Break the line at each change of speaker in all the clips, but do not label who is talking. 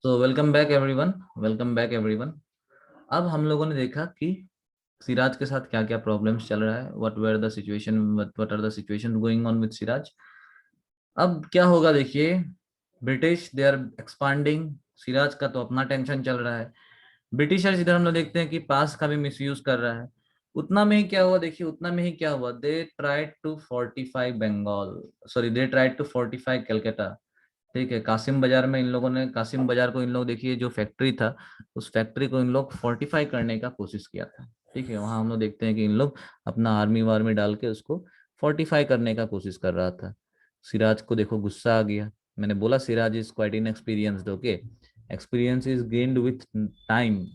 तो welcome back everyone. अब हम लोगों ने देखा कि सिराज के साथ क्या क्या प्रॉब्लम्स चल रहा है, what are the situation going on with Siraj. अब क्या होगा देखिए, British they are expanding. Siraj का तो अपना टेंशन चल रहा है। ब्रिटिशर्स इधर हम लोग देखते हैं कि पास का भी मिसयूज कर रहा है। उतना में ही क्या हुआ देखिए, उतना में ही क्या हुआ, they tried to fortify Bengal, sorry they tried to fortify Calcutta. ठीक है, कासिम बाजार को इन लोग देखिए, जो फैक्ट्री था उस फैक्ट्री को इन लोग फोर्टिफाई करने का कोशिश किया था। ठीक है, वहां हम लोग देखते हैं कि इन लोग अपना आर्मी वार्मी डाल के उसको फोर्टिफाई करने का कोशिश कर रहा था। सिराज को देखो गुस्सा आ गया। मैंने बोला Siraj is quite inexperienced. Okay, experience is gained with time.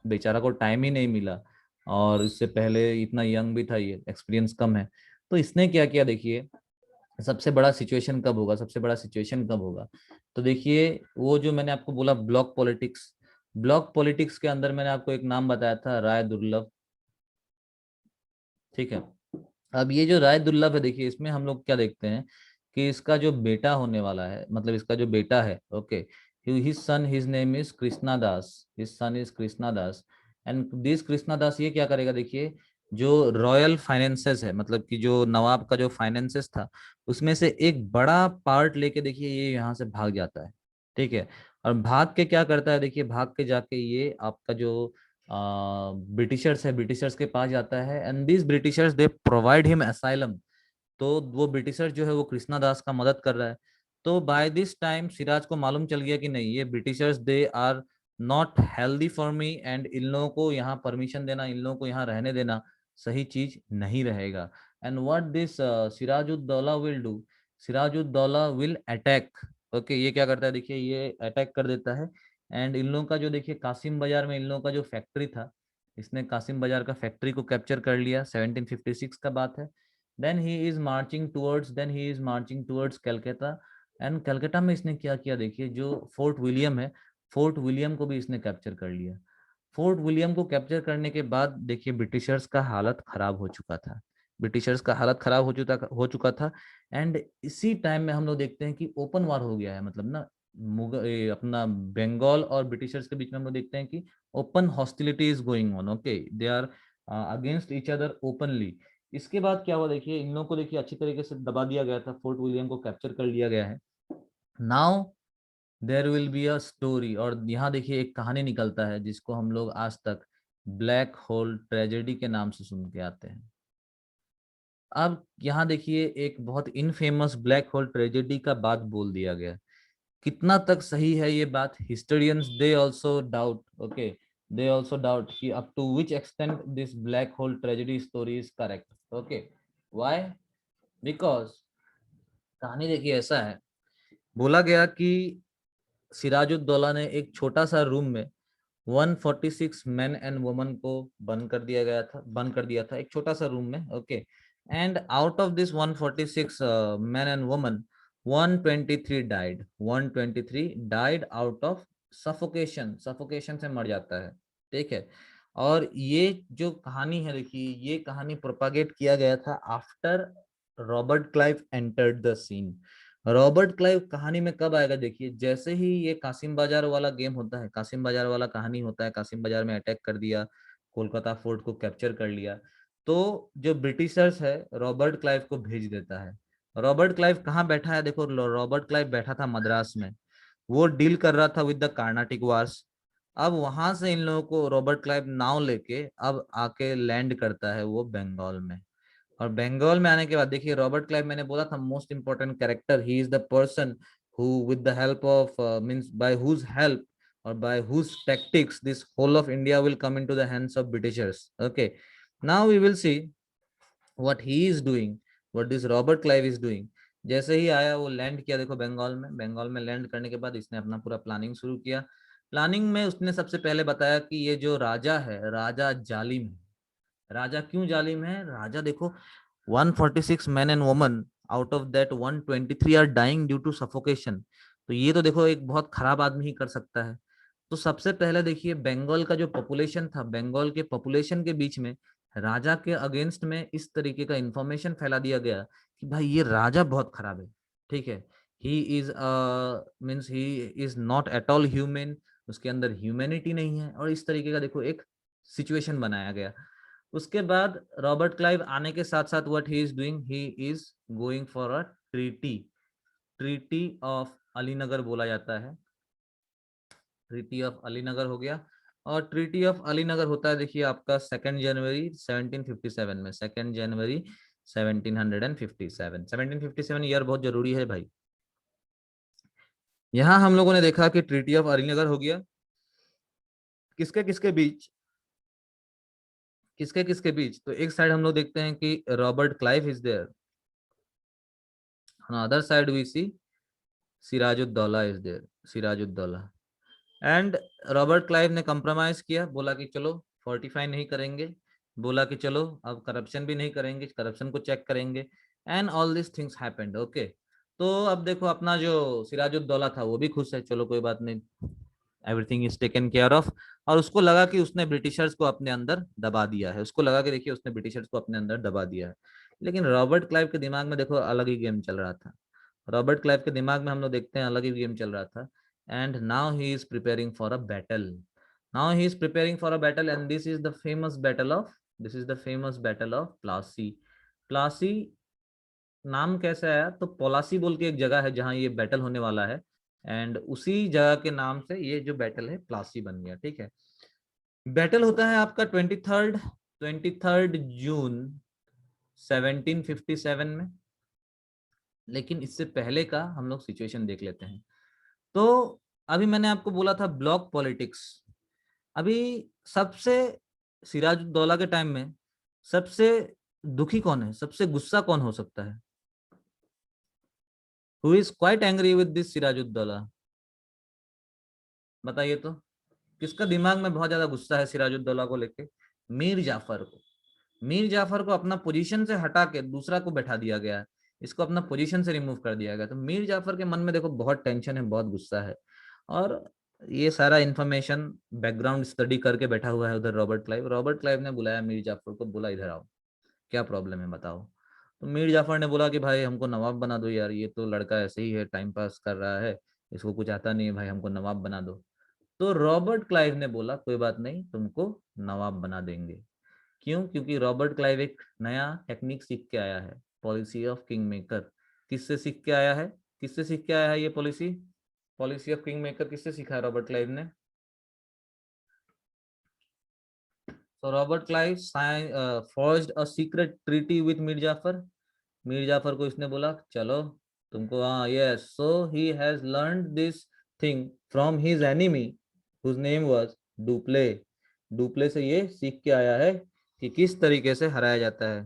बेचारा को टाइम ही नहीं मिला, और इससे पहले इतना यंग भी था, ये एक्सपीरियंस कम है। तो इसने क्या किया देखिए, सबसे बड़ा सिचुएशन कब होगा। तो देखिए, वो जो मैंने आपको बोला ब्लॉक पॉलिटिक्स के अंदर मैंने आपको एक नाम बताया था, राय दुर्लभ। ठीक है, अब ये जो राय दुर्लभ है देखिए, इसमें हम लोग क्या देखते हैं कि इसका जो बेटा होने वाला है, मतलब इसका जो बेटा है, okay, his name is Krishna Das. His son is Krishna Das. And this Krishna Das ये क्या करेगा देखिए, जो रॉयल फाइनेंसेस है, मतलब कि जो नवाब का जो फाइनेंसेस था, उसमें से एक बड़ा पार्ट लेके देखिए ये यहाँ से भाग जाता है। ठीक है, और भाग के क्या करता है देखिए, भाग के जाके ये आपका जो ब्रिटिशर्स है, ब्रिटिशर्स के पास जाता है, and this Britishers they provide him asylum. तो वो ब्रिटिशर्स जो है वो कृष्णा दास का मदद कर रहा है। तो बाय दिस टाइम सिराज को मालूम चल गया कि नहीं, ये Britishers they are not healthy for me, and इन लोगों को यहाँ परमिशन देना, इन लोगों को यहाँ रहने देना सही चीज नहीं रहेगा। And what this Sirajuddaula will do, Sirajuddaula will attack. Okay, ये क्या करता है देखिए, ये अटैक कर देता है। एंड इन लोगों का जो देखिए कासिम बाजार में इन लोगों का जो फैक्ट्री था, इसने कासिम बाजार का फैक्ट्री को कैप्चर कर लिया। 1756 का बात है। Then he is marching towards Calcutta. And Calcutta में इसने क्या किया देखिए, जो फोर्ट विलियम है, फोर्ट विलियम को भी इसने कैप्चर कर लिया। फोर्ट विलियम को कैप्चर करने के बाद देखिए ब्रिटिशर्स का हालत खराब हो चुका था। ब्रिटिशर्स का हालत खराब हो चुका था। एंड इसी टाइम में हम लोग देखते हैं कि ओपन वार हो गया है, मतलब ना अपना बंगाल और ब्रिटिशर्स के बीच में हम लोग देखते हैं कि open hostility is going on. Okay, they are against each other openly. इसके बाद क्या हुआ देखिए, इन लोगों को देखिए अच्छी तरीके से दबा दिया गया था, फोर्ट विलियम को कैप्चर कर लिया गया है। Now there will be a story, और यहाँ देखिए एक कहानी निकलता है जिसको हम लोग आज तक ब्लैक होल ट्रेजेडी के नाम से सुन के आते हैं। अब यहाँ देखिए एक बहुत इनफेमस ब्लैक होल ट्रेजेडी का बात बोल दिया गया। कितना तक सही है ये बात, historians they also doubt. Okay, they also doubt कि up to which extent this black hole tragedy story is correct. Okay, why? Because कहानी देखिए ऐसा है, बोला गया कि सिराजुद्दौला ने एक छोटा सा रूम में 146 मैन एंड वुमन को बंद कर दिया था एक छोटा सा रूम में। Okay, and out of this 146 man and woman, 123 died out of suffocation. Suffocation से मर जाता है। ठीक है, और ये जो कहानी है देखिए, ये कहानी प्रोपागेट किया गया था after Robert Clive entered the scene. Robert Clive कहानी में कब आएगा देखिए, जैसे ही ये कासिम बाजार वाला गेम होता है, कासिम बाजार वाला कहानी होता है, कासिम बाजार में अटैक कर दिया, कोलकाता फोर्ट को कैप्चर कर लिया, तो जो ब्रिटिशर्स है रॉबर्ट क्लाइव को भेज देता है। रॉबर्ट क्लाइव कहाँ बैठा है देखो, रॉबर्ट क्लाइव बैठा था मद्रास में। वो डील कर रहा था विद द कार्नाटिक वार्स। अब वहां से इन लोगों को रॉबर्ट क्लाइव नाव लेके अब आके लैंड करता है वो बंगाल में। और बंगाल में आने के बाद देखिए, रॉबर्ट क्लाइव मैंने बोला था most important character, he is the person who with the help of means by whose help और by whose tactics this whole of India will come into the hands of Britishers. Okay, now we will see what he is doing, what this Robert Clive is doing. जैसे ही आया वो land किया देखो बंगाल में, बंगाल में land करने के बाद इसने अपना पूरा प्लानिंग शुरू किया। प्लानिंग में उसने सबसे पहले बताया कि ये जो राजा है, राजा जालिम है। राजा क्यों जालिम है, राजा देखो 146 men and women, out of that 123 are dying due to suffocation. तो ये तो देखो एक बहुत खराब आदमी ही कर सकता है। तो सबसे पहले देखिए, बंगाल का जो पॉपुलेशन था, बंगाल के पॉपुलेशन के बीच में राजा के अगेंस्ट में इस तरीके का इंफॉर्मेशन फैला दिया गया कि भाई ये राजा बहुत खराब है। ठीक है, he is means he is not at all human, उसके अंदर ह्यूमैनिटी नहीं है, और इस तरीके का देखो एक सिचुएशन बनाया गया। उसके बाद रॉबर्ट क्लाइव आने के साथ साथ what he is doing, he is going for a treaty, treaty of Alinagar बोला जाता है, ट्रीटी ऑफ अलीनगर हो गया। और ट्रीटी ऑफ अलीनगर होता है देखिए आपका 2 जनवरी 1757 में, 2 जनवरी 1757, 1757 ईयर बहुत जरूरी है भाई। यहां हम लोगों ने देखा कि ट्रीटी ऑफ अलीनगर हो गया, किसके किसके बीच, किसके किसके बीच, तो एक साइड हम लोग देखते हैं कि Robert Clive is there, on other side we see Sirajuddaula is there, Sirajuddaula. And Robert Clive ने कंप्रोमाइज किया, बोला कि चलो फोर्टिफाई नहीं करेंगे, बोला कि चलो अब करप्शन भी नहीं करेंगे, करप्शन को चेक करेंगे, and all this things happened. Okay, तो अब देखो अपना जो सिराजुद्दौला था वो भी खुश है, चलो कोई बात नहीं, everything is taken care of. और उसको लगा कि उसने ब्रिटिशर्स को अपने अंदर दबा दिया है, उसको लगा कि देखिए उसने ब्रिटिशर्स को अपने अंदर दबा दिया है। लेकिन रॉबर्ट क्लाइव के दिमाग में देखो अलग ही गेम चल रहा था, रॉबर्ट क्लाइव के दिमाग में हम लोग देखते हैं अलग ही गेम चल रहा था। And now he is preparing for a battle, now he is preparing for a battle, and this is the famous battle of, this is the famous battle of Plassey. Plassey नाम कैसे आया, तो पोलासी बोल के एक जगह है जहां ये बैटल होने वाला है, एंड उसी जगह के नाम से ये जो बैटल है प्लासी बन गया। ठीक है, बैटल होता है आपका 23 जून 1757 में। लेकिन इससे पहले का हम लोग सिचुएशन देख लेते हैं। तो अभी मैंने आपको बोला था ब्लॉक पॉलिटिक्स, अभी सबसे सिराजुद्दौला के टाइम में सबसे दुखी कौन है, सबसे गुस्सा कौन हो सकता है, who is quite angry with this Sirajuddaula, बताइए तो, किसका दिमाग में बहुत ज्यादा गुस्सा है सिराजुद्दौला को लेके, मीर जाफर को। मीर जाफर को अपना पोजीशन से हटा के दूसरा को बैठा दिया गया है, इसको अपना पोजीशन से रिमूव कर दिया गया। तो मीर जाफर के मन में देखो बहुत टेंशन है, बहुत गुस्सा है, और ये सारा इन्फॉर्मेशन बैकग्राउंड स्टडी करके बैठा हुआ है उधर रॉबर्ट क्लाइव। रॉबर्ट क्लाइव ने बुलाया मीर जाफर को, बोला इधर आओ, क्या प्रॉब्लम है बताओ। तो मीर जाफर ने बोला कि भाई हमको नवाब बना दो यार, ये तो लड़का ऐसे ही है, टाइम पास कर रहा है, इसको कुछ आता नहीं है भाई, हमको नवाब बना दो। तो रॉबर्ट क्लाइव ने बोला कोई बात नहीं, तुमको नवाब बना देंगे। क्यों, क्योंकि रॉबर्ट क्लाइव एक नया टेक्निक सीख के आया है, पॉलिसी ऑफ किंग मेकर। किससे सीख के आया है, किससे सीख के आया है ये policy, policy of king maker किससे सीखा है रॉबर्ट क्लाइव ने। तो Robert Clive forged a secret treaty with Mir Jafar, Mir Jafar को इसने बोला चलो तुमको, हाँ yes, so he has learned this thing from his enemy whose name was Dupleix. Dupleix से ये सीख के आया है कि किस तरीके से हराया जाता है।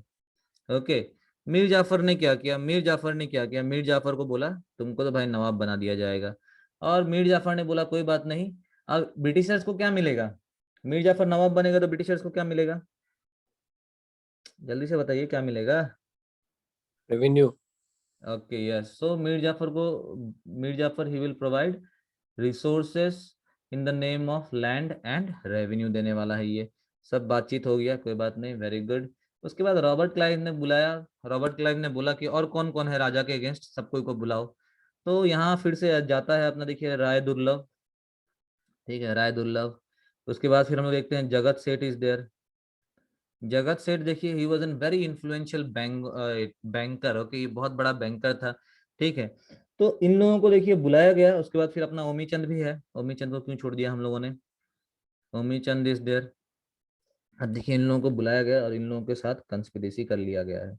ओके, मीर जाफर ने क्या किया, मीर जाफर ने क्या किया, मीर जाफर को बोला तुमको तो भाई नवाब बना दिया जाएगा। और मीर जाफर ने बोला कोई बात नहीं, अब ब्रिटिशर्स को क्या मिलेगा, मीर जाफर नवाब बनेगा तो ब्रिटिशर्स को क्या मिलेगा, जल्दी से बताइए क्या मिलेगा।
Revenue.
Okay yes, so Mir Jafar को, Mir Jafar he will provide resources in the name of land and revenue देने वाला है ये। सब बातचीत हो गया, कोई बात नहीं, वेरी गुड। उसके बाद रॉबर्ट क्लाइव ने बुलाया, रॉबर्ट क्लाइव ने बोला कि और कौन कौन है राजा के अगेंस्ट, सबको को बुलाओ। तो यहाँ फिर से जाता है अपना, देखिए राय दुर्लभ, ठीक है राय दुर्लभ। उसके बाद फिर हम लोग देखते हैं जगत सेठ इज देयर। जगत सेठ देखिए he was an very influential banker, okay, ये बहुत बड़ा बैंकर था। ठीक है, तो इन लोगों को देखिए बुलाया गया। उसके बाद फिर अपना ओमी चंद भी है, ओमी चंद को क्यों छोड़ दिया हम लोगों ने, ओमी चंद इज देयर। अब देखिए इन लोगों को बुलाया गया और इन लोगों के साथ कंस्पिरेसी कर लिया गया है।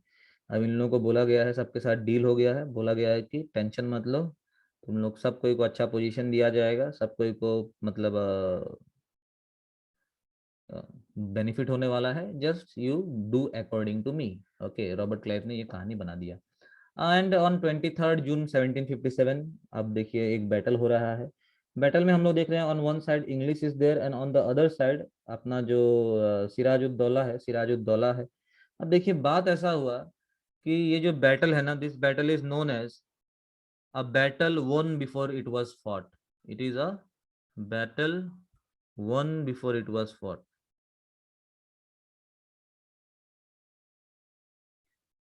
अब इन लोगों को बोला गया है, सबके साथ डील हो गया है, बोला गया है कि टेंशन मत लो, तुम लोग सब कोई को अच्छा पोजीशन दिया जाएगा, सब कोई को मतलब बेनिफिट होने वाला है, just you do according to me. Okay, Robert Clive ने ये कहानी बना दिया। एंड ऑन 23 जून 1757 अब देखिए एक बैटल हो रहा है। बैटल में हम लोग देख रहे हैं on one side English is there and on the other side अपना जो सिराजुद्दौला है, सिराजुद्दौला है। अब देखिए बात ऐसा हुआ कि ये जो बैटल है ना, this battle is known as a battle won before it was fought, it is a battle won before it was fought.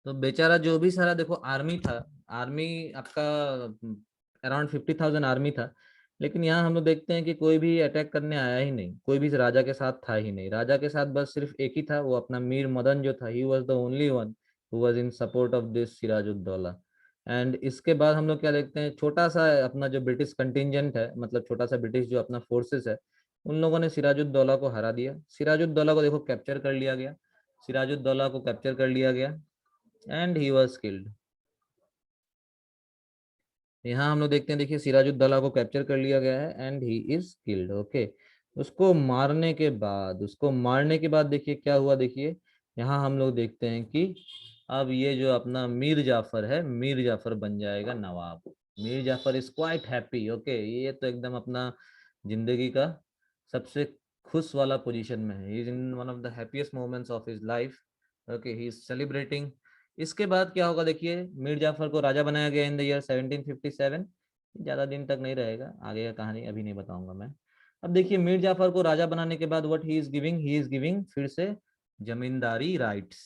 तो बेचारा जो भी सारा देखो आर्मी था, आर्मी आपका अराउंड 50,000 आर्मी था, लेकिन यहाँ हम लोग देखते हैं कि कोई भी अटैक करने आया ही नहीं, कोई भी राजा के साथ था ही नहीं। राजा के साथ बस सिर्फ एक ही था, वो अपना मीर मदन जो था, he was the only one who was in support of this Sirajuddaula. And इसके बाद हम लोग क्या देखते हैं, छोटा सा अपना जो ब्रिटिश कंटिजेंट है, मतलब छोटा सा ब्रिटिश जो अपना फोर्सेस है, उन लोगों ने सिराजुद्दौला को हरा दिया। सिराजुद्दौला को देखो कैप्चर कर लिया गया, सिराजुद्दौला को कैप्चर कर लिया गया एंड ही वॉज किल्ड। यहाँ हम लोग देखते हैं, देखिए सिराजुद्दौला को कैप्चर कर लिया गया है and he is killed. Okay, उसको मारने के बाद देखिए क्या हुआ। देखिए यहाँ हम लोग देखते हैं कि अब ये जो अपना मीर जाफर है, मीर जाफर बन जाएगा नवाब। Mir Jafar is quite happy. Okay, ये तो एकदम अपना जिंदगी का सबसे खुश वाला पोजीशन में है, he is in one of the happiest moments of his life. Okay, he is celebrating. इसके बाद क्या होगा, देखिए मीर जाफर को राजा बनाया गया इन द ईयर 1757। ज्यादा दिन तक नहीं रहेगा, आगे का कहानी अभी नहीं बताऊंगा मैं। अब देखिए मीर जाफर को राजा बनाने के बाद व्हाट ही इज गिविंग फिर से जमींदारी राइट्स।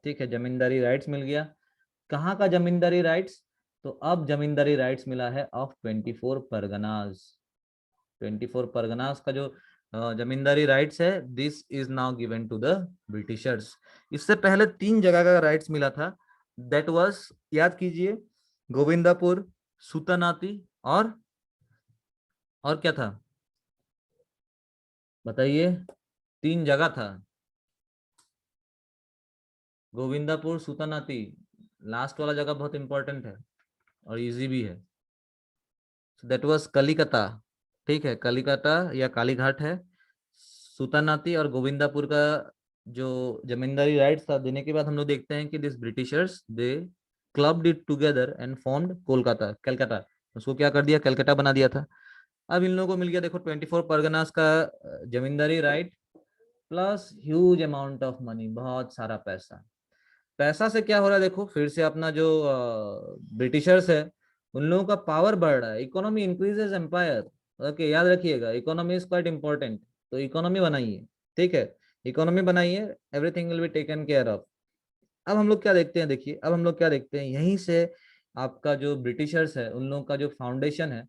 ठीक है, जमींदारी राइट्स मिल गया। कहाँ का जमींदारी राइट्स? तो अब जमींदारी राइट्स मिला है ऑफ 24 परगनाज। 24 परगनास का जो जमींदारी राइट्स है, this is now given to the Britishers. इससे पहले 3 जगह का राइट्स मिला था, दैट वाज, याद कीजिए, गोविंदापुर, सुतानाती और क्या था बताइए? 3 जगह था, गोविंदापुर, सुतानाती। लास्ट वाला जगह बहुत इंपॉर्टेंट है और इजी भी है। That was Kalikata. ठीक है, कलिकता या कालीघाट है। सुतानाती और गोविंदापुर का जो जमींदारी राइट्स था देने के बाद हम लोग देखते हैं कि this Britishers they clubbed it together and formed Kolkata, Calcutta. उसको क्या कर दिया, कलकत्ता बना दिया था। अब इन लोगों को मिल गया देखो 24 परगनास का जमींदारी right plus huge amount of money, बहुत सारा पैसा। पैसा से क्या हो रहा है देखो, फिर से अपना जो ब्रिटिशर्स है उन लोगों का पावर बढ़ रहा है, इकोनॉमी इंक्रीजेस एम्पायर। ओके, याद रखिएगा, इकोनॉमी इज क्वाइट इंपॉर्टेंट। तो इकोनॉमी बनाइए, ठीक है, इकोनॉमी बनाइए, everything will be taken care of. अब हम लोग क्या देखते हैं, देखिए अब हम लोग क्या देखते हैं, यहीं से आपका जो ब्रिटिशर्स है उन लोगों का जो फाउंडेशन है,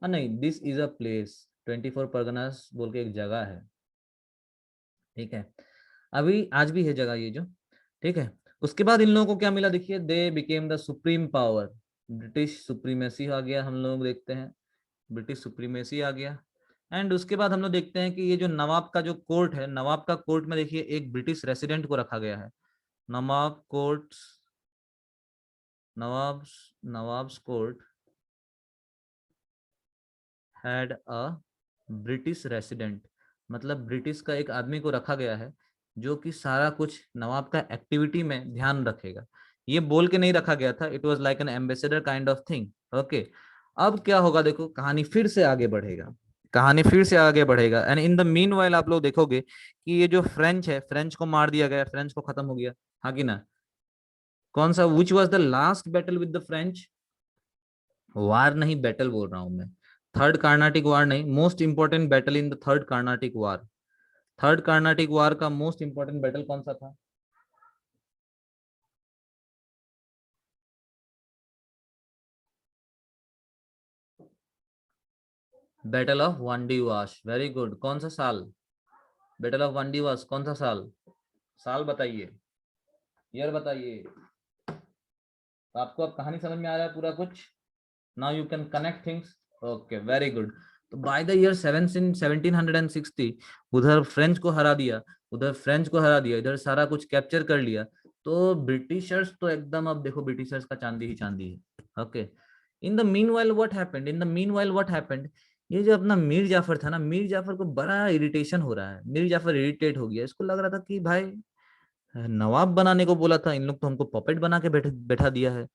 नहीं, this is a place, 24 Parganas बोल के एक जगह है। ठीक है, अभी आज भी है जगह ये जो, ठीक है। उसके बाद इन लोगों को क्या मिला, देखिए they became the supreme power, British supremacy आ गया, हम लोग देखते हैं ब्रिटिश सुप्रीमेसी आ गया। एंड उसके बाद हम लोग देखते हैं कि ये जो नवाब का जो कोर्ट है, नवाब का कोर्ट में देखिए एक ब्रिटिश रेसिडेंट को रखा गया है। Nawab court, nawab's court had a British resident, मतलब ब्रिटिश का एक आदमी को रखा गया है जो कि सारा कुछ नवाब का एक्टिविटी में ध्यान रखेगा। ये बोल के नहीं रखा गया था, it was like an ambassador kind of thing. Okay, अब क्या होगा देखो, कहानी फिर से आगे बढ़ेगा, कहानी फिर से आगे बढ़ेगा। And in the mean while आप लोग देखोगे कि ये जो फ्रेंच है, फ्रेंच को मार दिया गया, फ्रेंच को खत्म हो गया, हाँ कि ना? कौन सा, which was the last battle with the French? War नहीं, बैटल बोल रहा हूं मैं, थर्ड कार्नाटिक वार नहीं, most important battle in the third Carnatic war. Third Carnatic war का मोस्ट इंपोर्टेंट बैटल कौन सा था? Battle of Wandiwash, very good. कौन सा साल? बैटल ऑफ वांडीवाश कौन सा साल? साल बताइए, ईयर बताइए। तो आपको अब कहानी समझ में आ रहा है पूरा कुछ? Now you can connect things. Okay, very good. तो बाय द ईयर 1760 उधर फ्रेंच को हरा दिया, उधर फ्रेंच को हरा दिया, इधर सारा कुछ कैप्चर कर लिया। तो ब्रिटिशर्स तो एकदम, अब देखो ब्रिटिशर्स का चांदी ही चांदी है। Okay, in the meanwhile what happened, in the meanwhile what happened, ये जो अपना मीर जाफर था ना, मीर जाफर को बड़ा इरिटेशन हो रहा है, मीर जाफर इरिटेट हो गया। इसको लग रहा था कि भाई नवाब बनाने को बोला था, इन लोग तो हमको पपेट बना के बैठा दिया है।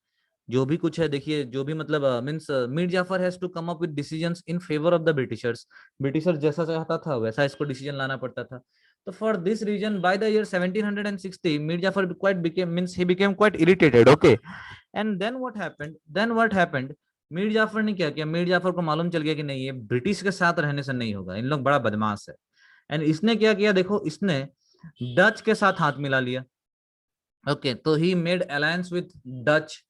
जो भी कुछ है देखिए, जो भी मतलब means Mir Jafar has to come up with decisions in favour of the Britishers. Britishers जैसा चाहता था वैसा इसको डिसीजन लाना पड़ता था। तो for this reason by the year 1760 Mir Jafar quite became, means he became quite irritated. Okay, and then what happened, Mir Jafar ने क्या किया, मीर जाफर को मालूम चल गया कि नहीं, ये ब्रिटिश के साथ रहने से नहीं होगा, इन लोग बड़ा बदमाश है। एंड इसने क्या किया देखो, इसने डच के साथ हाथ मिला लिया। ओके, तो he made alliance with Dutch.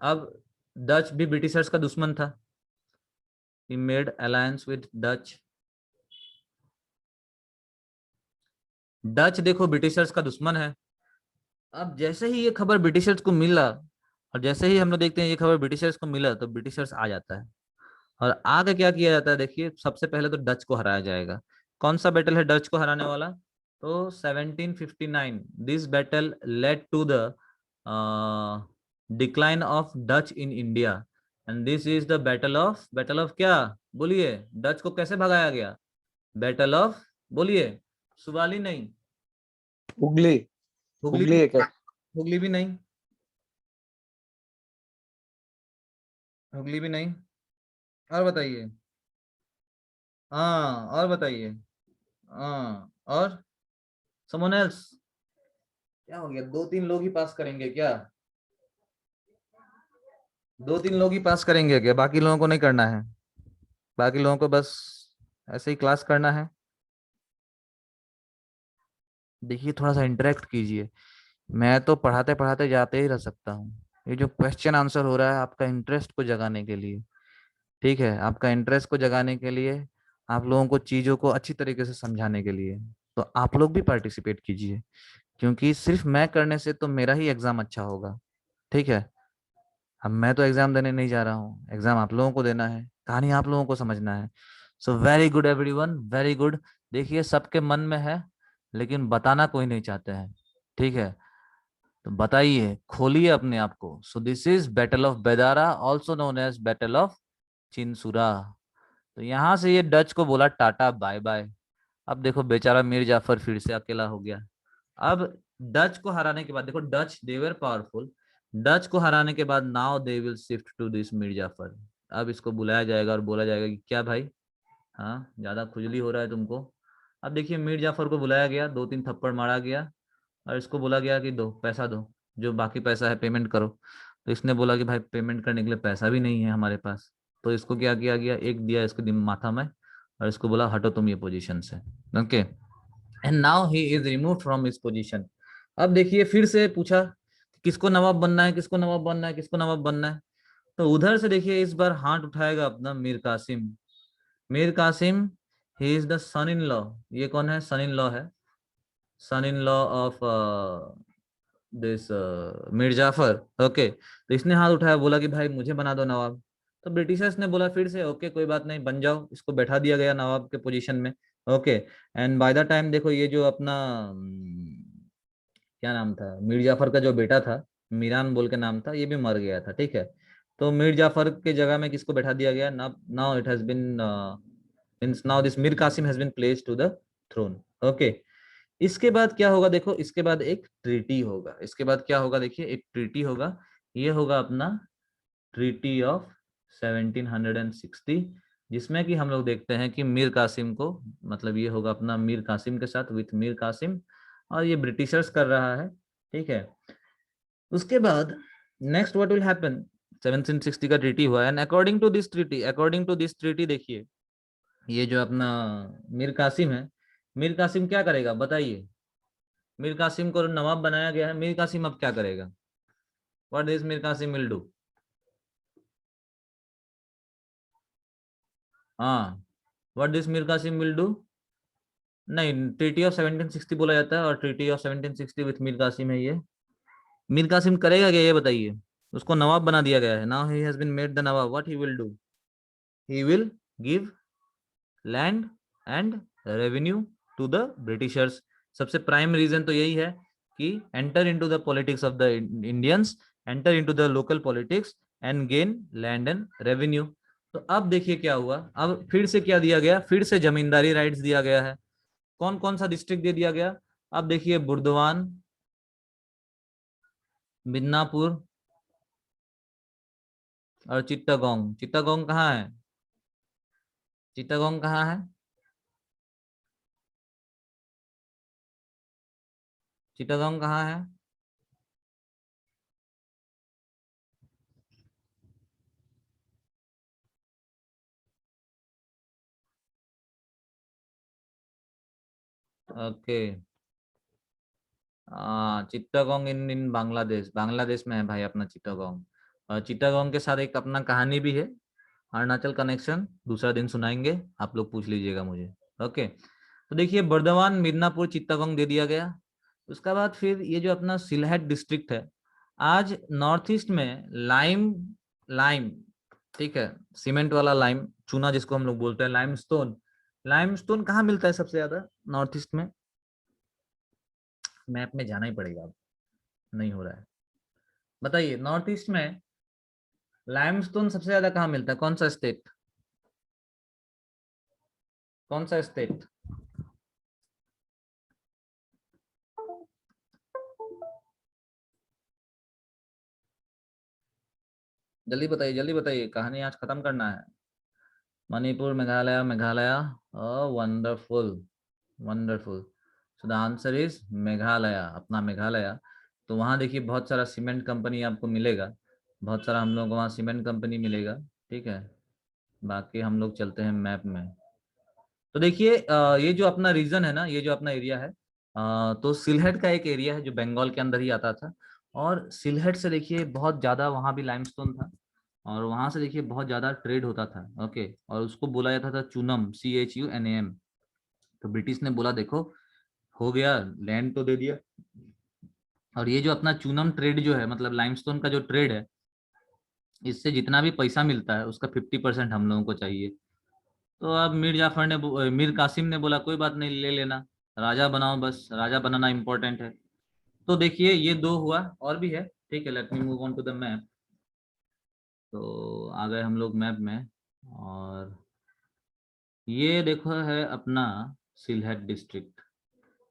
अब डच भी ब्रिटिशर्स का दुश्मन था। He made alliance with Dutch. Dutch देखो ब्रिटिशर्स का दुश्मन है। अब जैसे ही ये खबर ब्रिटिशर्स को मिला, और जैसे ही हम लोग देखते हैं ये खबर ब्रिटिशर्स को मिला, तो ब्रिटिशर्स आ जाता है। और आगे क्या किया जाता है देखिए, सबसे पहले तो डच को हराया जाएगा। कौन सा बैटल है डच को हराने वाला? तो 1759 this battle led to the decline of Dutch in India. And this is the battle of क्या? बोलिए, डच को कैसे भगाया गया? बैटल ऑफ, बोलिए, सुवाली नहीं,
हुगली।
हुगली
हुगली
भी,
है क्या?
हुगली भी नहीं, हुगली भी नहीं। और बताइए। हाँ, और बताइए। हाँ, और समवन एल्स। क्या हो गया, दो तीन लोग ही पास करेंगे क्या? दो तीन लोग ही पास करेंगे क्या? बाकी लोगों को नहीं करना है? बाकी लोगों को बस ऐसे ही क्लास करना है? देखिए, थोड़ा सा इंटरेक्ट कीजिए। मैं तो पढ़ाते पढ़ाते जाते ही रह सकता हूँ। ये जो क्वेश्चन आंसर हो रहा है आपका इंटरेस्ट को जगाने के लिए। ठीक है, आपका इंटरेस्ट को जगाने के लिए, आप लोगों को चीजों को अच्छी तरीके से समझाने के लिए। तो आप लोग भी पार्टिसिपेट कीजिए, क्योंकि सिर्फ मैं करने से तो मेरा ही एग्जाम अच्छा होगा। ठीक है। अब मैं तो एग्जाम देने नहीं जा रहा हूँ, एग्जाम आप लोगों को देना है, कहानी आप लोगों को समझना है। So very good everyone, very good. देखिए, सबके मन में है, लेकिन बताना कोई नहीं चाहते हैं। ठीक है, तो बताइए, खोलिए अपने आप को। So this is battle of Bedara, also known as battle of Chinsura. तो यहाँ से ये डच को बोला टाटा बाय बाय। अब देखो बेचारा मीर जाफर फिर से अकेला हो गया। अब डच को हराने के बाद देखो, Dutch they were powerful. Dutch को हराने के बाद now they will shift to this Mir Jafar. अब इसको बुलाया जाएगा और बोला जाएगा कि क्या भाई, हाँ ज्यादा खुजली हो रहा है तुमको। अब देखिए, मीर जाफर को बुलाया गया, दो तीन थप्पड़ मारा गया, और इसको बोला गया कि दो पैसा दो, जो बाकी पैसा है पेमेंट करो। तो इसने बोला कि भाई पेमेंट करने के लिए पैसा भी नहीं है हमारे पास। तो इसको क्या किया गया, एक दिया इसके माथा में, और इसको बोला हटो तुम ये पोजीशन से। Okay, and now he is remove from his position. अब देखिए, फिर से पूछा किसको नवाब बनना है, किसको नवाब बनना है, किसको नवाब बनना है। तो उधर से देखिए, इस बार हाथ उठाएगा अपना Mir Kasim. Mir Qasim, he is the son in law. ये कौन है? सन इन लॉ है, son in law of this Mir Jafar. Okay, तो इसने हाथ उठाया, बोला कि भाई मुझे बना दो नवाब। तो ब्रिटिशर्स ने बोला फिर से ओके कोई बात नहीं, बन जाओ। इसको बैठा दिया गया नवाब के पोजीशन में। Okay, and by the time देखो, ये जो अपना क्या नाम था, मीर जाफर का जो बेटा था, मीरान बोल के नाम था, ये भी मर गया था। ठीक है, तो मीर जाफर के जगह में किसको बैठा दिया गया? Now it has been means now this Mir Qasim has been placed to the throne. Okay, इसके बाद क्या होगा देखो, इसके बाद एक ट्रीटी होगा। इसके बाद क्या होगा देखिए, एक ट्रीटी होगा। ये होगा अपना ट्रीटी ऑफ 1760, जिसमें कि हम लोग देखते हैं कि मीर कासिम को, मतलब ये होगा अपना मीर कासिम के साथ, विथ मीर कासिम, और ये ब्रिटिशर्स कर रहा है। ठीक है, उसके बाद नेक्स्ट व्हाट विल हैपन, 1760 का ट्रीटी हुआ, and according to this treaty देखिए, ये जो अपना मीर कासिम है, मीर कासिम क्या करेगा बताइए? मीर कासिम को नवाब बनाया गया है, मीर कासिम अब क्या करेगा? What this Mir Kasim will do? हाँ, what this Mir Kasim will do? नहीं, ट्रीटी ऑफ 1760 बोला जाता है, और treaty of 1760 with Mir Kasim है ये। मीर कासिम करेगा क्या ये बताइए? उसको नवाब बना दिया गया है, now he has been made the nawab. What he will do? He will give land and revenue to the Britishers. सबसे प्राइम रीजन तो यही है कि enter into the politics of the Indians, enter into the local politics and gain land and revenue. तो अब देखिए क्या हुआ, अब फिर से क्या दिया गया, फिर से जमींदारी राइट्स दिया गया है। कौन कौन सा डिस्ट्रिक्ट दे दिया गया? अब देखिए, बुर्दवान, मिदनापुर, और चिट्टागोंग। चिट्टागोंग कहाँ है? चिट्टागोंग कहाँ है? चिट्टागोंग कहाँ है? ओके, चिट्टागोंग इन इन बांग्लादेश, बांग्लादेश में है भाई अपना चिट्टागोंग। और चिट्टागोंग के साथ एक अपना कहानी भी है, अरुणाचल कनेक्शन, दूसरा दिन सुनाएंगे, आप लोग पूछ लीजिएगा मुझे। ओके, तो देखिए बर्दवान, मिदनापुर, चिट्टागोंग दे दिया गया। उसके बाद फिर ये जो अपना सिलहट डिस्ट्रिक्ट है, आज नॉर्थ ईस्ट में लाइम, लाइम, ठीक है, सीमेंट वाला लाइम, चूना जिसको हम लोग बोलते हैं, लाइमस्टोन। लाइमस्टोन कहाँ मिलता है सबसे ज्यादा नॉर्थ ईस्ट में? मैप में जाना ही पड़ेगा, अब नहीं हो रहा है। बताइए नॉर्थ ईस्ट में लाइमस्टोन सबसे ज्यादा कहाँ मिलता है? कौन सा स्टेट, कौन सा स्टेट? जल्दी बताइए, जल्दी बताइए, कहानी आज खत्म करना है। Manipur, Meghalaya, Meghalaya, wonderful, wonderful. So the answer is Meghalaya, अपना मेघालय। तो वहाँ देखिए बहुत सारा सीमेंट कंपनी आपको मिलेगा, बहुत सारा हम लोग को वहाँ सीमेंट कंपनी मिलेगा, ठीक है। बाकी हम लोग चलते हैं मैप में। तो देखिए ये जो अपना रीजन है ना, ये जो अपना एरिया है, तो सिलहट का एक एरिया है जो बंगाल के अंदर ही आता था। और सिलहट से देखिए बहुत ज्यादा वहां भी लाइमस्टोन था, और वहां से देखिए बहुत ज्यादा ट्रेड होता था। ओके, और उसको बोला जाता था चूनम, CHUNAM। तो ब्रिटिश ने बोला देखो, हो गया, लैंड तो दे दिया, और ये जो अपना चूनम ट्रेड जो है, मतलब लाइमस्टोन का जो ट्रेड है, इससे जितना भी पैसा मिलता है उसका 50% हम लोगों को चाहिए। तो अब मीर जाफर ने मीर कासिम ने बोला कोई बात नहीं, ले लेना, राजा बनाओ, बस राजा बनाना इंपॉर्टेंट है। तो देखिए ये दो हुआ, और भी है, ठीक है। Let me move on to the map. तो आ गए हम लोग मैप में, और ये देखो है अपना सिलहट डिस्ट्रिक्ट।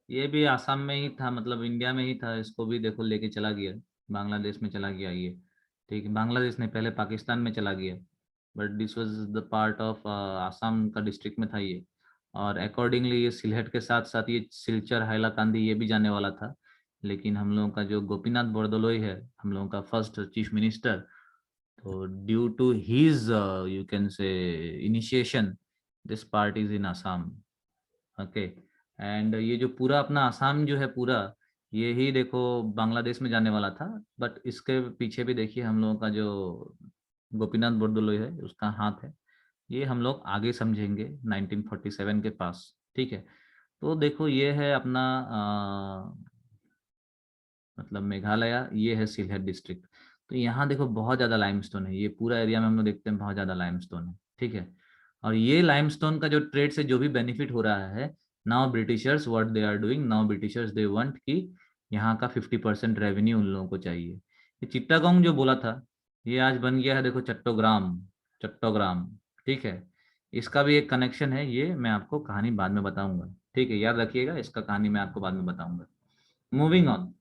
ये भी आसाम में ही था, मतलब इंडिया में ही था, इसको भी देखो लेके चला गया, बांग्लादेश में चला गया ये, ठीक है। बांग्लादेश ने पहले पाकिस्तान में चला गया, but this was the part of Assam का डिस्ट्रिक्ट में था ये। और अकॉर्डिंगली ये सिलहट के साथ साथ ये सिलचर, हाइलाकांदी ये भी जाने वाला था, लेकिन हम लोगों का जो गोपीनाथ बोरदोलोई है, हम लोगों का फर्स्ट चीफ मिनिस्टर, तो due to his you can say initiation, this part is in Assam. Okay, and ये जो पूरा अपना आसाम जो है पूरा, ये ही देखो बांग्लादेश में जाने वाला था, बट इसके पीछे भी देखिए हम लोगों का जो गोपीनाथ बोरदोलोई है उसका हाथ है। ये हम लोग आगे समझेंगे 1947 के पास, ठीक है। तो देखो ये है अपना मतलब मेघालय, ये है सिलहट डिस्ट्रिक्ट। तो यहाँ देखो बहुत ज्यादा लाइमस्टोन है, ये पूरा एरिया में हम लोग देखते हैं बहुत ज्यादा लाइमस्टोन है, ठीक है। और ये लाइमस्टोन का जो ट्रेड से जो भी बेनिफिट हो रहा है, now Britishers what they are doing, now Britishers they want कि यहाँ का 50% रेवेन्यू उन लोगों को चाहिए। ये चिट्टागोंग जो बोला था, ये आज बन गया है देखो चट्टोग्राम, चट्टोग्राम, ठीक है। इसका भी एक कनेक्शन है, ये मैं आपको कहानी बाद में बताऊंगा, ठीक है, याद रखिएगा, इसका कहानी मैं आपको बाद में बताऊंगा। Moving on,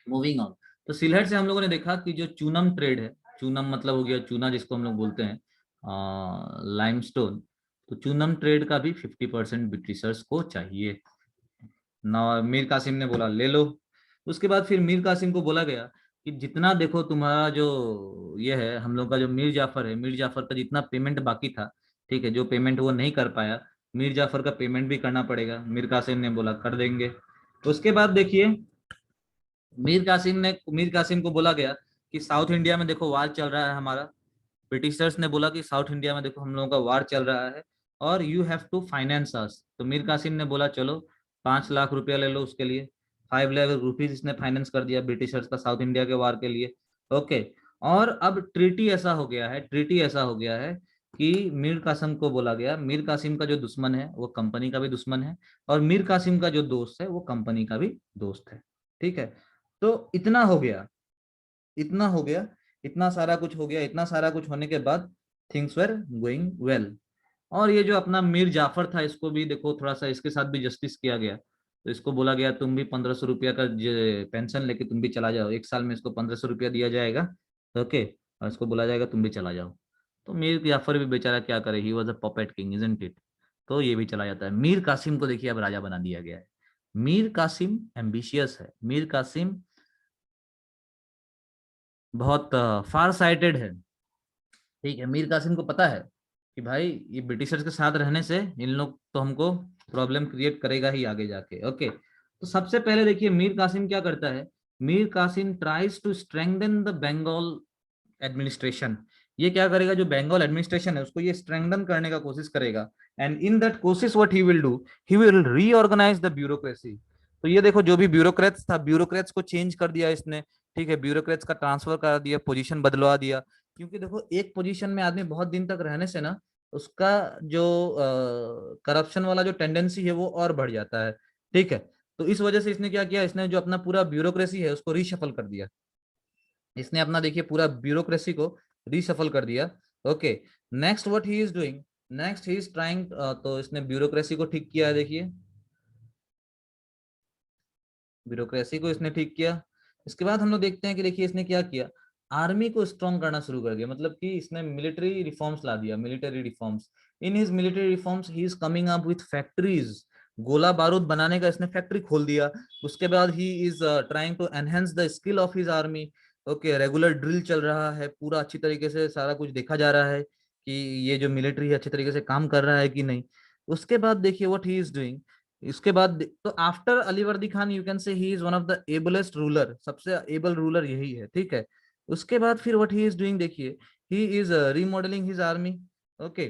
moving on. तो सिलहट से हम लोगों ने देखा कि जो चूनम ट्रेड है, चूनम मतलब हो गया चूना जिसको हम लोग बोलते हैं, लाइमस्टोन, तो चूनम ट्रेड का भी 50% ब्रिटिशर्स को चाहिए। ना मीर कासिम ने बोला ले लो। उसके बाद फिर मीर कासिम को बोला गया कि जितना देखो तुम्हारा जो ये है, हम लोग का जो मीर जाफर है, मीर जाफर का जितना पेमेंट बाकी था, ठीक है, जो पेमेंट वो नहीं कर पाया, मीर जाफर का पेमेंट भी करना पड़ेगा। मीर कासिम ने बोला कर देंगे। उसके बाद देखिए मीर कासिम को बोला गया कि साउथ इंडिया में देखो वार चल रहा है हमारा, ब्रिटिशर्स ने बोला कि साउथ इंडिया में देखो हम लोगों का वार चल रहा है, और यू हैव टू फाइनेंस अस। तो मीर कासिम ने बोला चलो 5 लाख रुपया ले लो उसके लिए, 5 लाख रुपीज इसने फाइनेंस कर दिया ब्रिटिशर्स का साउथ इंडिया के वार के लिए। ओके, और अब ट्रीटी ऐसा हो गया है, ट्रीटी ऐसा हो गया है कि मीर कासिम को बोला गया, मीर कासिम का जो दुश्मन है वो कंपनी का भी दुश्मन है, और मीर कासिम का जो दोस्त है वो कंपनी का भी दोस्त है, ठीक है। तो इतना हो गया, इतना हो गया, इतना सारा कुछ हो गया, इतना सारा कुछ होने के बाद थिंग्स वर गोइंग वेल। और ये जो अपना मीर जाफर था, इसको भी देखो थोड़ा सा इसके साथ भी जस्टिस किया गया। तो इसको बोला गया तुम भी 1500 रुपया का पेंशन लेके तुम भी चला जाओ, एक साल में इसको 1500 रुपया दिया जाएगा, ओके, और इसको बोला जाएगा तुम भी चला जाओ। तो मीर जाफर भी बेचारा क्या करे, he was a puppet king isn't it. तो ये भी चला जाता है। मीर कासिम को देखिए अब राजा बना दिया गया है। मीर कासिम एम्बिशियस है, मीर कासिम बहुत फार साइटेड है, ठीक है। मीर कासिम को पता है कि भाई ये ब्रिटिशर्स के साथ रहने से इन लोग तो हमको प्रॉब्लम क्रिएट करेगा ही आगे जाके। ओके, तो सबसे पहले देखिए मीर कासिम क्या करता है, Mir Qasim tries to strengthen the Bengal administration. ये क्या करेगा, जो बंगाल एडमिनिस्ट्रेशन है उसको ये स्ट्रेंथन करने का कोशिश करेगा। एंड इन दैट कोशिश what he will do, he will reorganise the bureaucracy. तो ये देखो जो भी ब्यूरोक्रेट्स था, ब्यूरोक्रेट्स को चेंज कर दिया इसने, ठीक है, ब्यूरोक्रेट्स का ट्रांसफर कर दिया, पोजीशन बदलवा दिया। क्योंकि देखो एक पोजीशन में आदमी बहुत दिन तक रहने से ना उसका जो करप्शन वाला जो टेंडेंसी है वो और बढ़ जाता है, ठीक है। तो इस वजह से इसने क्या किया, इसने जो अपना पूरा ब्यूरोक्रेसी है उसको रीशफल कर दिया। इसने अपना देखिए पूरा ब्यूरोक्रेसी को रीशफल कर दिया। Okay, next what he is doing, next he is trying, तो इसने ब्यूरोक्रेसी को ठीक किया है, देखिए ब्यूरोक्रेसी को इसने ठीक किया। इसके बाद हम लोग देखते हैं कि देखिए इसने क्या किया, आर्मी को स्ट्रॉन्ग करना शुरू कर दिया, मतलब कि इसने मिलिट्री रिफॉर्म्स ला दिया, military reforms. In his military reforms he is coming up with factories, गोला बारूद बनाने का इसने फैक्ट्री खोल दिया। उसके बाद he is trying to enhance the skill of his army. Okay, regular drill चल रहा है, पूरा अच्छी तरीके से सारा कुछ देखा जा रहा है कि ये जो मिलिट्री है अच्छी तरीके से काम कर रहा है कि नहीं। उसके बाद देखिए व्हाट ही इज डूइंग, इसके बाद तो आफ्टर अली वर्दी Khan you can say he is one of the ablest ruler, सबसे एबल रूलर यही है, ठीक है। उसके बाद फिर व्हाट ही इज डूइंग देखिए, he is remodelling his army. Okay,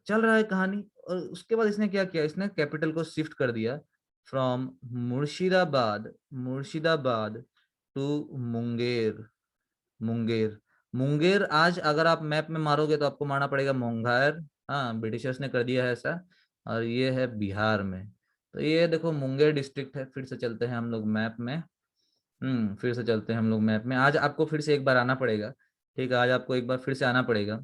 चल रहा है कहानी। और उसके बाद इसने क्या किया, इसने कैपिटल को शिफ्ट कर दिया फ्रॉम मुर्शिदाबाद, मुर्शिदाबाद टू मुंगेर, मुंगेर। मुंगेर आज अगर आप मैप में मारोगे तो आपको मारना पड़ेगा मुंगेर, हाँ ब्रिटिशर्स ने कर दिया है ऐसा। और ये है बिहार में। तो ये देखो मुंगेर डिस्ट्रिक्ट है। फिर से चलते हैं हम लोग मैप में, फिर से चलते हैं हम लोग मैप में। आज आपको फिर से एक बार आना पड़ेगा, ठीक है, आज आपको एक बार फिर से आना पड़ेगा।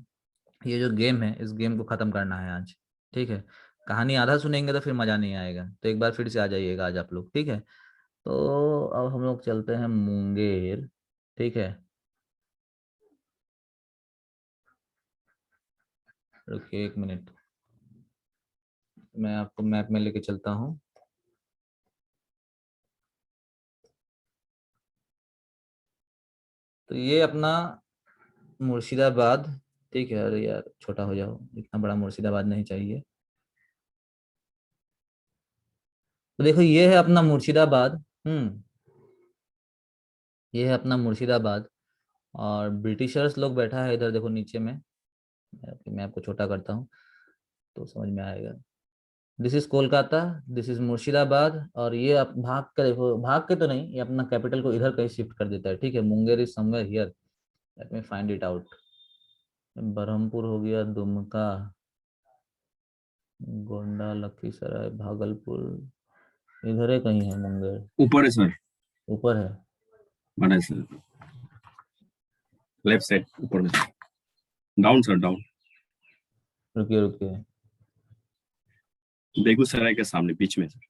ये जो गेम है इस गेम को खत्म करना है आज, ठीक है। कहानी आधा सुनेंगे तो फिर मजा नहीं आएगा, तो एक बार फिर से आ जाइएगा आज आप लोग, ठीक है। तो अब हम लोग चलते हैं मुंगेर, ठीक है। रुकिए एक मिनट, मैं आपको मैप में लेके चलता हूँ। तो ये अपना मुर्शिदाबाद, ठीक है। अरे यार छोटा हो जाओ, इतना बड़ा मुर्शिदाबाद नहीं चाहिए। तो देखो ये है अपना मुर्शिदाबाद, ये है अपना मुर्शिदाबाद। और ब्रिटिशर्स लोग बैठा है इधर देखो नीचे में। मैं आपको छोटा करता हूँ तो समझ में आएगा। This is Kolkata, this is Murshidabad. और ये आप भाग के देखो, भाग के तो नहीं, ये अपना कैपिटल को इधर कहीं शिफ्ट कर देता है, ठीक है। Munger is somewhere here, let me find it out. Berhampur हो गया, दुमका, गोंडा, लखीसराय, भागलपुर, इधर ही कहीं है मुंगेर।
ऊपर है सर,
ऊपर है,
बड़ा है सर, लेफ्ट साइड ऊपर में, डाउन सर डाउन,
रुकिए रुकिए।
बेगूसराय के सामने बीच में सर।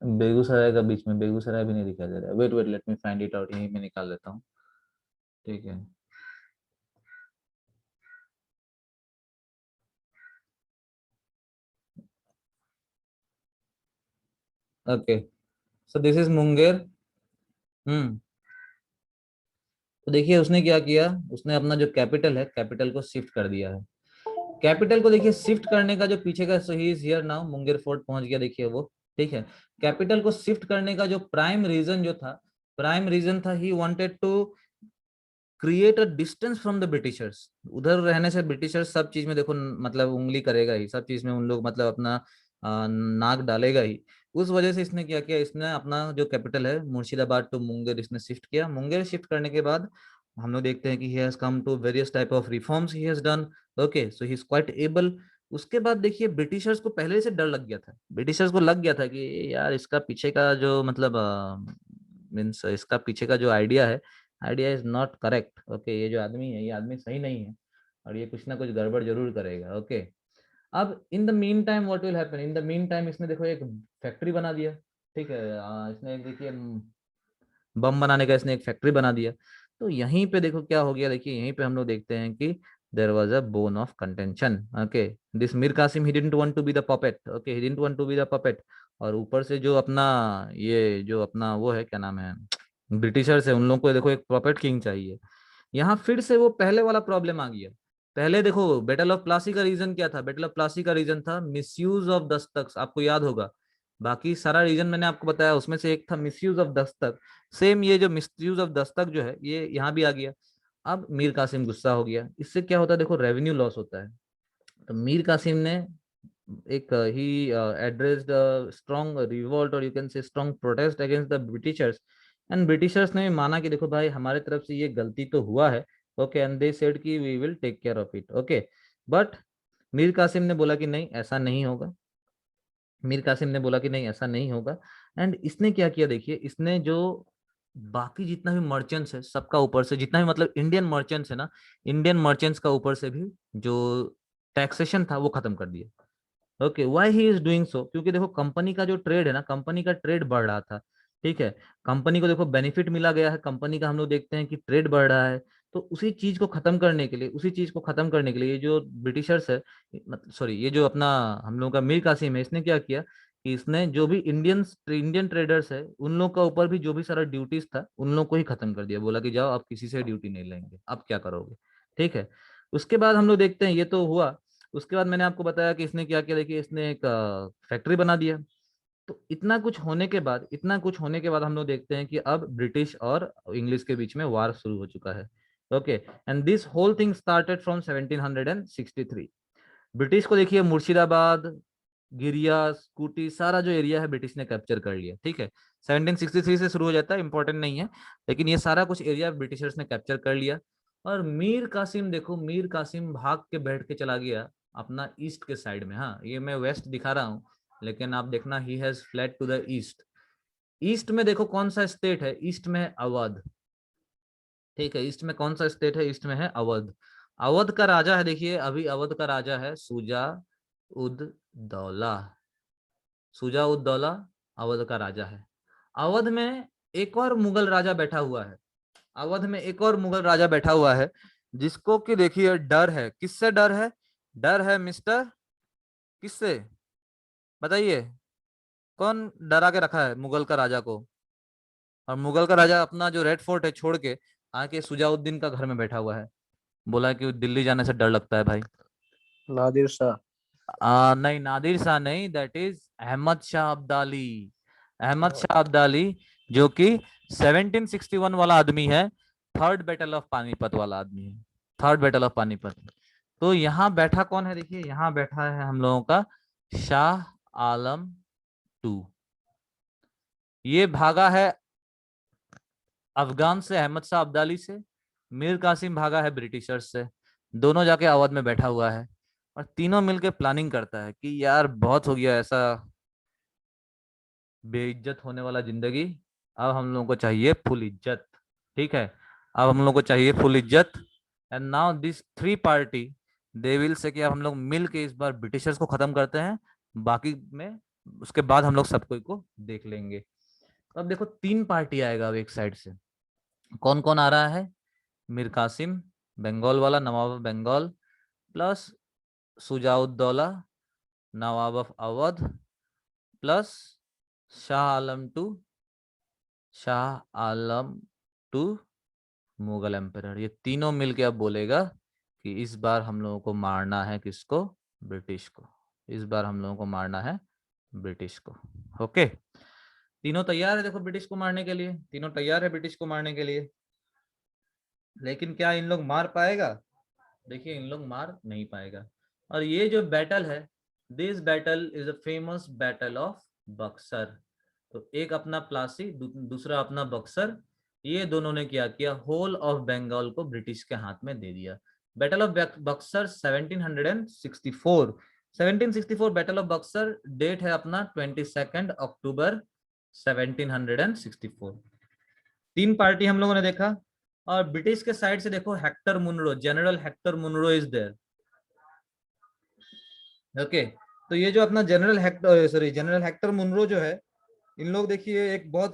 बेगूसराय का बीच में, बेगूसराय भी नहीं दिखाई दे रहा है। Wait wait, let me find it out, यहीं में निकाल लेता हूँ, ठीक है। Okay, so this is Munger. Hmm तो देखिए उसने क्या किया, उसने अपना जो कैपिटल है, कैपिटल को शिफ्ट कर दिया है। कैपिटल को देखिए शिफ्ट करने का जो पीछे का, so he is here now, Munger fort पहुंच गया देखिए वो, ठीक है। कैपिटल को शिफ्ट करने का जो प्राइम रीजन जो था, प्राइम रीजन था he wanted to create a distance from the Britishers. उधर रहने से ब्रिटिशर्स सब चीज में देखो मतलब उंगली करेगा ही, सब चीज में उन लोग मतलब अपना नाक डालेगा ही। उस वजह से इसने क्या किया, इसने अपना जो कैपिटल है मुर्शिदाबाद टू मुंगेर इसने शिफ्ट किया। मुंगेर शिफ्ट करने के बाद हम लोग देखते हैं कि he has come to various type of reforms he has done. Okay, so he is quite able. उसके बाद देखिए ब्रिटिशर्स को पहले से डर लग गया था, ब्रिटिशर्स को लग गया था कि यार इसका पीछे का जो मतलब मीन्स इसका पीछे का जो आइडिया है, idea is not correct. Okay, ये जो आदमी है ये आदमी सही नहीं है और ये कुछ ना कुछ गड़बड़ जरूर करेगा। ओके, अब in the mean time what will happen, in the mean time इसने देखो एक फैक्ट्री बना दिया, ठीक है। इसने एक देखिए बम बनाने का इसने एक फैक्ट्री बना दिया। तो यहीं पे देखो क्या हो गया, देखिए यहीं पे हम लोग देखते हैं कि there was a bone of contention. Okay, this Mir Qasim he didn't want to be the puppet, okay he didn't want to be the puppet. और ऊपर से जो अपना ये जो अपना वो है क्या नाम है, ब्रिटिशर्स है, उन लोगों को देखो एक पपेट किंग चाहिए। यहाँ फिर से वो पहले वाला प्रॉब्लम आ गया। पहले देखो बैटल ऑफ प्लासी का रीजन क्या था, बैटल ऑफ प्लासी का रीजन था मिसयूज ऑफ दस्तक, आपको याद होगा। बाकी सारा रीजन मैंने आपको बताया, उसमें से एक था मिसयूज ऑफ दस्तक। सेम ये जो मिसयूज ऑफ दस्तक जो है ये यहाँ भी आ गया। अब मीर कासिम गुस्सा हो गया, इससे क्या होता है देखो, रेवेन्यू लॉस होता है। तो मीर कासिम ने एक ही एड्रेस्ड स्ट्रॉन्ग रिवोल्ट और यू कैन से strong protest against the Britishers. And Britishers ने भी माना कि देखो भाई हमारे तरफ से ये गलती तो हुआ है, ओके, एंड दे सेड कि we will take care of it, okay. But Mir Qasim ने बोला कि नहीं ऐसा नहीं होगा। मीर कासिम ने बोला कि नहीं ऐसा नहीं होगा। एंड इसने क्या किया देखिए, इसने जो बाकी जितना भी मर्चेंट्स है सबका ऊपर से, जितना भी मतलब इंडियन मर्चेंट्स है ना, इंडियन मर्चेंट्स का ऊपर से भी जो टैक्सेशन था वो खत्म कर दिया। Okay, why he is doing so, क्योंकि देखो कंपनी का जो ट्रेड है ना, कंपनी का ट्रेड बढ़ रहा था। ठीक है, कंपनी को देखो बेनिफिट मिला गया है, कंपनी का हम लोग देखते हैं कि ट्रेड बढ़ रहा है। तो उसी चीज को खत्म करने के लिए, उसी चीज को खत्म करने के लिए ये जो ब्रिटिशर्स है, मतलब सॉरी ये जो अपना हम लोगों का मीर कासिम है, इसने क्या किया कि इसने जो भी इंडियन ट्रेडर्स है उन लोग का ऊपर भी जो भी सारा ड्यूटीज था उन लोग को ही खत्म कर दिया। बोला कि जाओ आप किसी से ड्यूटी नहीं लेंगे, अब क्या करोगे। ठीक है, उसके बाद हम लोग देखते हैं ये तो हुआ। उसके बाद मैंने आपको बताया कि इसने क्या किया, देखिए इसने एक फैक्ट्री बना दिया। तो इतना कुछ होने के बाद, इतना कुछ होने के बाद हम लोग देखते हैं कि अब ब्रिटिश और इंग्लिश के बीच में वार शुरू हो चुका है। Okay, and this whole thing started from 1763। British को देखिए मुर्शिदाबाद, गिरिया, स्कूटी, सारा जो एरिया है ब्रिटिश ने कैप्चर कर लिया। ठीक है, 1763 से शुरू हो जाता है, इंपॉर्टेंट नहीं है, लेकिन ये सारा कुछ एरिया ब्रिटिशर्स ने कैप्चर कर लिया। और मीर कासिम देखो, मीर कासिम भाग के बैठ के चला गया अपना ईस्ट के साइड में। हाँ, ये मैं वेस्ट दिखा रहा हूँ, लेकिन आप देखना he has fled to the east. East में देखो कौन सा स्टेट है, ईस्ट में है अवध। ठीक है, ईस्ट में कौन सा स्टेट है, ईस्ट में है अवध। अवध का राजा है, देखिए अभी अवध का राजा है सुजा उद दौला। सुजा उद दौला अवध का राजा है। अवध में एक और मुगल राजा बैठा हुआ है, अवध में एक और मुगल राजा बैठा हुआ है, जिसको कि देखिए डर है। किससे डर है? डर है मिस्टर, किससे बताइए, कौन डरा के रखा है मुगल का राजा को? और मुगल का राजा अपना जो रेड फोर्ट है छोड़ के आके सुजाउद्दीन का घर में बैठा हुआ है। बोला कि दिल्ली जाने से डर लगता है भाई।
नादिर शाह।
नहीं, नादिर शाह नहीं, दैट इज अहमद शाह अब्दाली। अहमद शाह अब्दाली, जो कि 1761 वाला आदमी है, थर्ड बैटल ऑफ पानीपत वाला आदमी है, थर्ड बैटल ऑफ पानीपत। तो यहाँ बैठा कौन है, देखिए यहाँ बैठा है हम लोगों का शाह आलम टू। ये भागा है अफगान से, अहमद शाह अब्दाली से। मीर कासिम भागा है ब्रिटिशर्स से। दोनों जाके अवध में बैठा हुआ है और तीनों मिलके प्लानिंग करता है कि यार बहुत हो गया ऐसा बेइज्जत होने वाला जिंदगी, अब हम लोगों को चाहिए फुल इज्जत। ठीक है, अब हम लोगों को चाहिए फुल इज्जत। And now this three party they will say कि अब हम लोग मिल के इस बार ब्रिटिशर्स को खत्म करते हैं, बाकी में उसके बाद हम लोग सब कोई को देख लेंगे। तो अब देखो तीन पार्टी आएगा अब एक साइड से। कौन कौन आ रहा है? मीर कासिम, बंगाल वाला, Nawab of Bengal, plus Shujauddaula, Nawab of Awadh, plus Shah Alam two, Shah Alam two Mughal emperor. ये तीनों मिलके अब बोलेगा कि इस बार हम लोगों को मारना है किसको? ब्रिटिश को। इस बार हम लोगों को मारना है ब्रिटिश को। ओके, तीनों तैयार है देखो ब्रिटिश को मारने के लिए, तीनों तैयार है ब्रिटिश को मारने के लिए। लेकिन क्या इन लोग मार पाएगा? देखिए इन लोग मार नहीं पाएगा। और ये जो बैटल है, this battle is a famous battle of Buxar. तो एक अपना प्लासी, दूसरा अपना बक्सर, ये दोनों ने क्या किया, होल ऑफ बंगाल को ब्रिटिश के हाथ में दे दिया। Battle of Buxar 1764, 1764 battle of Buxar, date है अपना 22 अक्टूबर 1764। तीन पार्टी हम लोगों ने देखा। और ब्रिटिश के साइड से देखो Hector Munro, general Hector Munro is there. Okay, तो ये जो अपना जनरल हेक्टर मुनरो जो है, इन लोग देखिए एक बहुत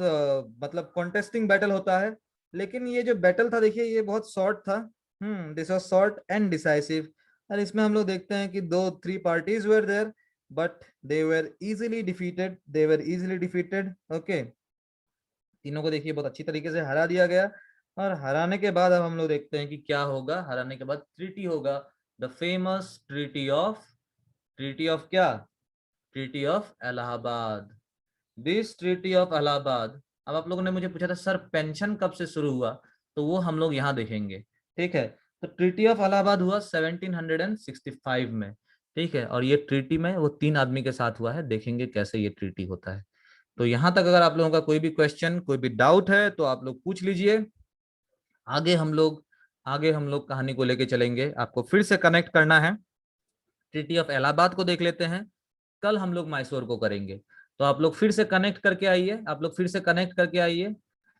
मतलब कॉन्टेस्टिंग बैटल होता है। लेकिन ये जो बैटल था देखिए ये बहुत शॉर्ट था। This was short and decisive. और इसमें हम लोग देखते हैं कि दो three parties were there, but they were easily defeated, they were easily defeated. Okay, तीनों को देखिए बहुत अच्छी तरीके से हरा दिया गया। और हराने के बाद अब हम लोग देखते हैं कि क्या होगा। हराने के बाद ट्रीटी होगा, द फेमस ट्रीटी ऑफ क्या? Treaty of Allahabad. This treaty of Allahabad. अब आप लोगों ने मुझे पूछा था सर पेंशन कब से शुरू हुआ, तो वो हम लोग यहाँ देखेंगे। ठीक है, तो ट्रीटी ऑफ इलाहाबाद हुआ 1765 में। ठीक है, और ये ट्रीटी में वो 3 आदमी के साथ हुआ है, देखेंगे कैसे ये ट्रीटी होता है। तो यहाँ तक अगर आप लोगों का कोई भी क्वेश्चन, कोई भी डाउट है तो आप लोग पूछ लीजिए। आगे हम लोग कहानी को लेके चलेंगे। आपको फिर से कनेक्ट करना है, ट्रीटी ऑफ इलाहाबाद को देख लेते हैं, कल हम लोग मैसूर को करेंगे। तो आप लोग फिर से कनेक्ट करके आइए,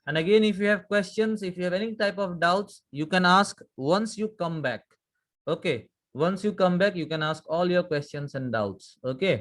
and again if you have questions, if you have any type of doubts, you can ask once you come back. Okay, once you come back you can ask all your questions and doubts. Okay.